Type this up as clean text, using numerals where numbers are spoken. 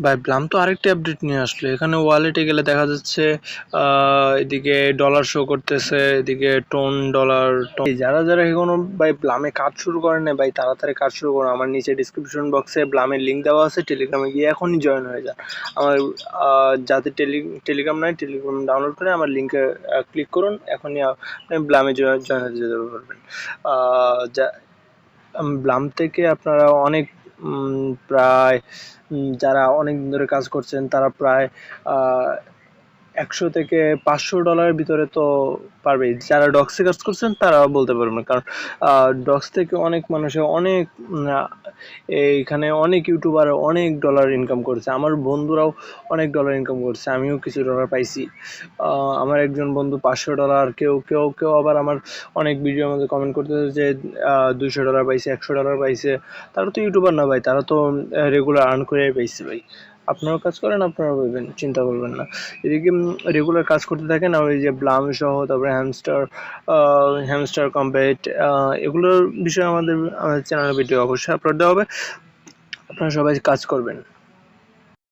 ভাই ব্লাম তো আরেকটা আপডেট নিয়ে আসলো। এখানে ওয়ালেটে গেলে দেখা যাচ্ছে এদিকে ডলার শো করতেছে, এদিকে টোন ডলার। যারা যারা এখনো ভাই ব্লামে কাজ শুরু করেন না ভাই, তাড়াতাড়ি কাজ শুরু করুন। আমার নিচে ডিসক্রিপশন বক্সে ব্লামের লিঙ্ক দেওয়া আছে, টেলিগ্রামে গিয়ে এখনই জয়েন হয়ে যান। আমার যাতে টেলিগ্রাম নাই, টেলিগ্রাম ডাউনলোড করে আমার লিঙ্কে ক্লিক করুন, এখনই আপনি ব্লামে জয়েন হতে যেতে পারবেন। যা ব্লাম থেকে আপনারা অনেক প্রায় যারা অনেক দিন ধরে কাজ করছেন তারা প্রায় 100 থেকে 500 ডলারের ভিতরে তো পারবেই। যারা ডক্সে কাজ করছেন তারা বলতে পারবেন, কারণ ডক্স থেকে অনেক মানুষে অনেক এইখানে অনেক ইউটিউবার অনেক ডলার ইনকাম করেছে। আমার বন্ধুরাও অনেক ডলার ইনকাম করছে, আমিও কিছু ডলার পাইছি। আমার একজন বন্ধু $500, কেউ কেউ কেউ আবার আমার অনেক ভিডিওর মধ্যে কমেন্ট করতেছে যে $200 পাইছে, $100 পাইছে। তারা তো ইউটিউবার না ভাই, তারা তো রেগুলার আর্ন করে পাইছে ভাই। আপনারাও কাজ করেন, আপনারাও পাবেন, চিন্তা করবেন না। এদিকে রেগুলার কাজ করতে থাকেন। আর ওই যে ব্লাম সহ তারপরে হ্যামস্টার কম্পেট, এগুলোর বিষয়ে আমাদের চ্যানেলের ভিডিও অবশ্যই আপলোড দেওয়া হবে। আপনারা সবাই কাজ করবেন।